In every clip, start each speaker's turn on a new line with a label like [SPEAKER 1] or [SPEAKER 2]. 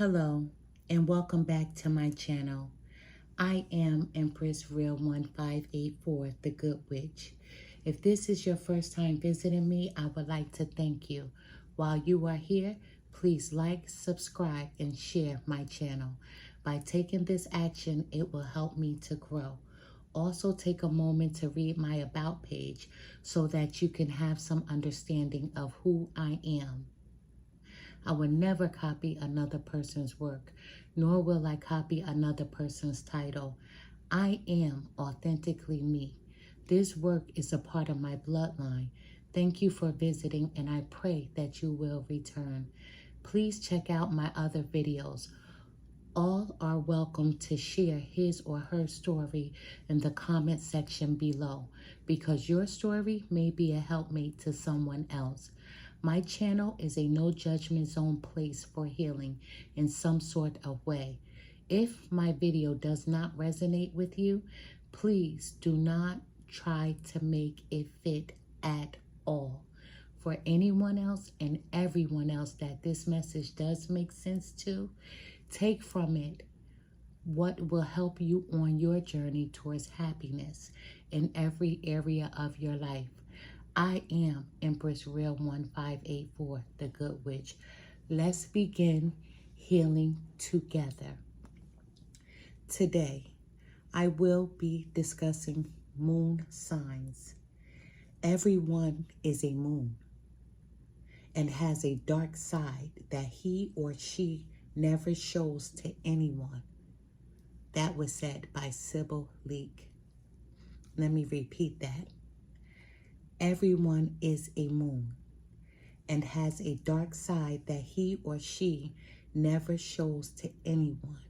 [SPEAKER 1] Hello and welcome back to my channel. I am Empress Real 1584, the Good Witch. If this is your first time visiting me, I would like to thank you. While you are here, please like, subscribe, and share my channel. By taking this action, it will help me to grow. Also take a moment to read my About page so that you can have some understanding of who I am. I will never copy another person's work, nor will I copy another person's title. I am authentically me. This work is a part of my bloodline. Thank you for visiting, and I pray that you will return. Please check out my other videos. All are welcome to share his or her story in the comment section below, because your story may be a helpmate to someone else. My channel is a no judgment zone place for healing in some sort of way. If my video does not resonate with you, please do not try to make it fit at all. For anyone else and everyone else that this message does make sense to, take from it what will help you on your journey towards happiness in every area of your life. I am Empress Real 1584, the Good Witch. Let's begin healing together. Today, I will be discussing moon signs. Everyone is a moon and has a dark side that he or she never shows to anyone. That was said by Sybil Leek. Let me repeat that. Everyone is a moon and has a dark side that he or she never shows to anyone.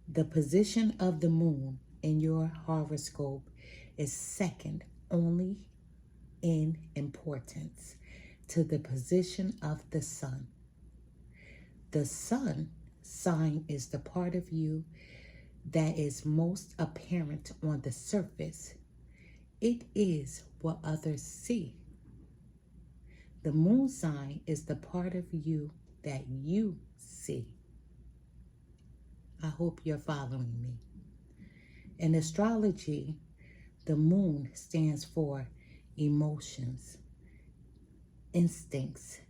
[SPEAKER 1] The position of the moon in your horoscope is second only in importance to the position of the sun. The sun sign is the part of you that is most apparent on the surface. It is what others see. The moon sign is the part of you that you see. I hope you're following me. In astrology, the moon stands for emotions, instincts,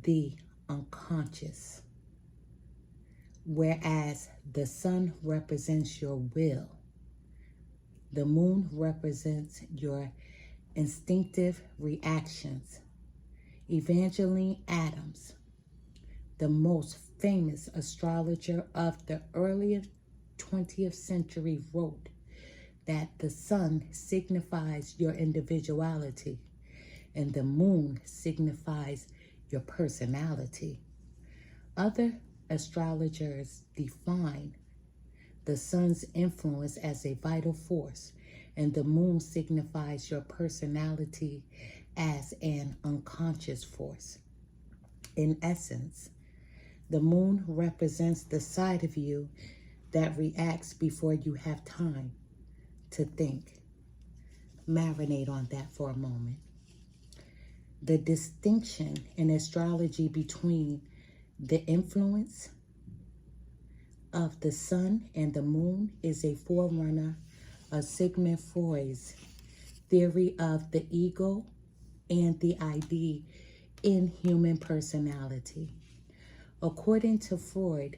[SPEAKER 1] the unconscious, whereas the sun represents your will. The moon represents your instinctive reactions. Evangeline Adams, the most famous astrologer of the early 20th century, wrote that the sun signifies your individuality and the moon signifies your personality. Other astrologers define the sun's influence as a vital force, and the moon signifies your personality as an unconscious force. In essence, the moon represents the side of you that reacts before you have time to think. Marinate on that for a moment. The distinction in astrology between the influence of the sun and the moon is a forerunner of Sigmund Freud's theory of the ego and the ID in human personality. According to Freud,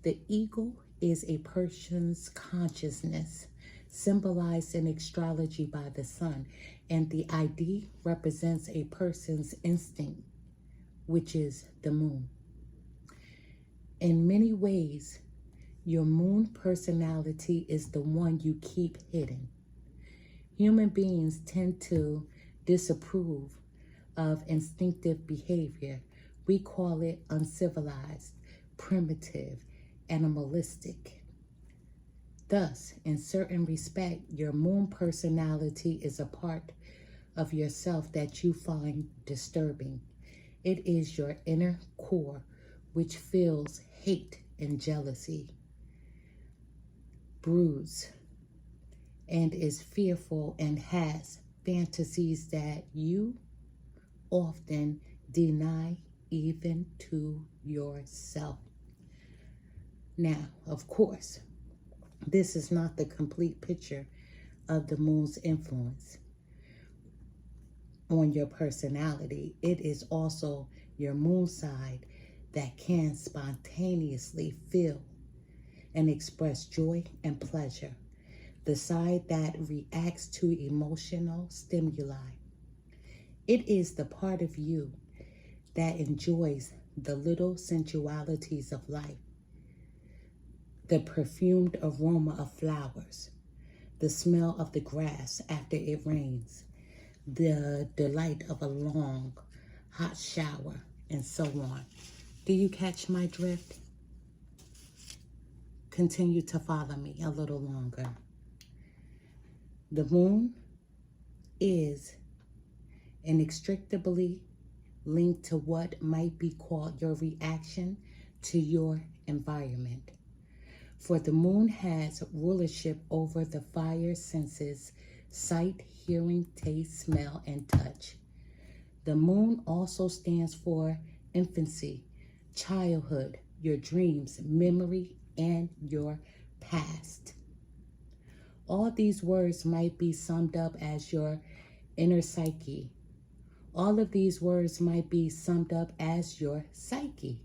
[SPEAKER 1] the ego is a person's consciousness, symbolized in astrology by the sun, and the ID represents a person's instinct, which is the moon. In many ways, your moon personality is the one you keep hidden. Human beings tend to disapprove of instinctive behavior. We call it uncivilized, primitive, animalistic. Thus, in certain respect, your moon personality is a part of yourself that you find disturbing. It is your inner core, which feels hate and jealousy, bruise, and is fearful and has fantasies that you often deny even to yourself. Now, of course, this is not the complete picture of the moon's influence on your personality. It is also your moon side that can spontaneously feel and express joy and pleasure, the side that reacts to emotional stimuli. It is the part of you that enjoys the little sensualities of life, the perfumed aroma of flowers, the smell of the grass after it rains, the delight of a long, hot shower, and so on. Do you catch my drift? Continue to follow me a little longer. The moon is inextricably linked to what might be called your reaction to your environment. For the moon has rulership over the five senses: sight, hearing, taste, smell, and touch. The moon also stands for infancy, childhood, your dreams, memory, and your past. All these words might be summed up as your inner psyche. All of these words might be summed up as your psyche.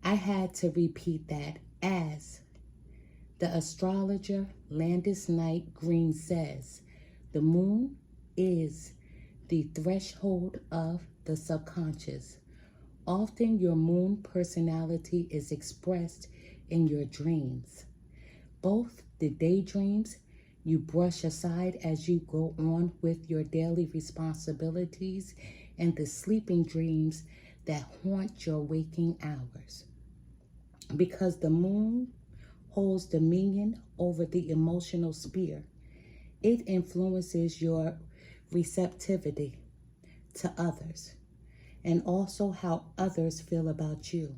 [SPEAKER 1] I had to repeat that, as the astrologer Landis Knight Green says, the moon is the threshold of the subconscious. Often your moon personality is expressed in your dreams. Both the daydreams you brush aside as you go on with your daily responsibilities and the sleeping dreams that haunt your waking hours. Because the moon holds dominion over the emotional sphere, it influences your receptivity to others and also how others feel about you.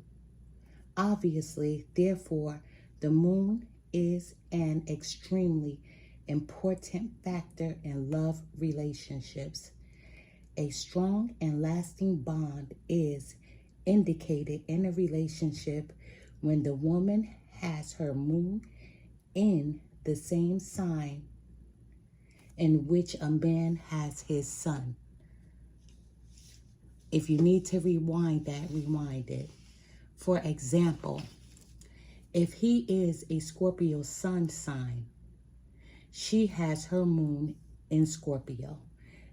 [SPEAKER 1] Obviously, therefore, the moon is an extremely important factor in love relationships. A strong and lasting bond is indicated in a relationship when the woman has her moon in the same sign in which a man has his sun. If you need to rewind that, rewind it. For example, if he is a Scorpio sun sign, she has her moon in Scorpio.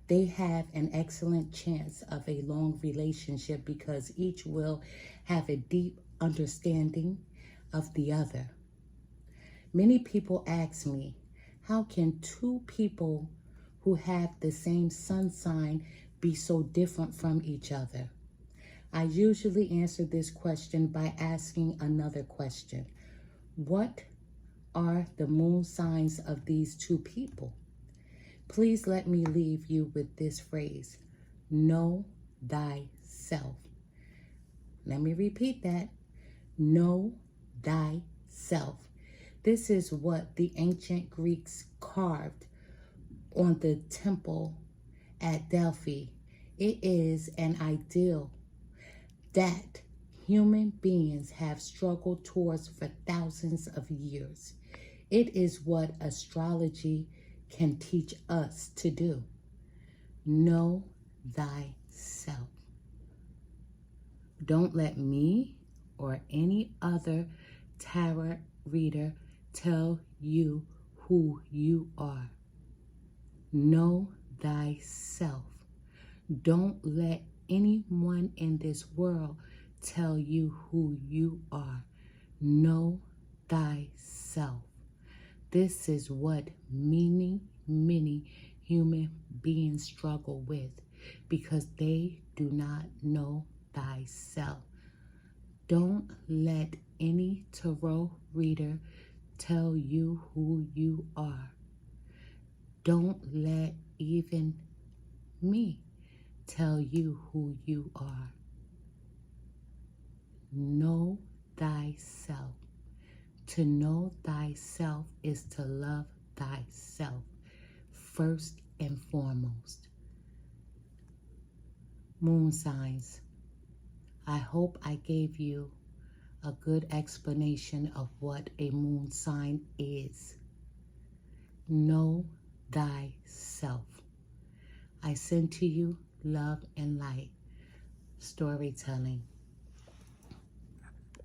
[SPEAKER 1] They have an excellent chance of a long relationship because each will have a deep understanding of the other. Many people ask me, how can two people who have the same sun sign be so different from each other? I usually answer this question by asking another question. What are the moon signs of these two people? Please let me leave you with this phrase: know thyself. Let me repeat that. Know thyself. This is what the ancient Greeks carved on the temple at Delphi. It is an ideal that human beings have struggled towards for thousands of years. It is what astrology can teach us to do. Know thyself. Don't let me or any other tarot reader tell you who you are. Know thyself. Don't let anyone in this world tell you who you are. Know thyself. This is what many human beings struggle with because they do not know thyself. Don't let any tarot reader tell you who you are. Don't let even me tell you who you are. Know thyself. To know thyself is to love thyself first and foremost. Moon signs. I hope I gave you a good explanation of what a moon sign is. Know thyself. I send to you love and light. Storytelling.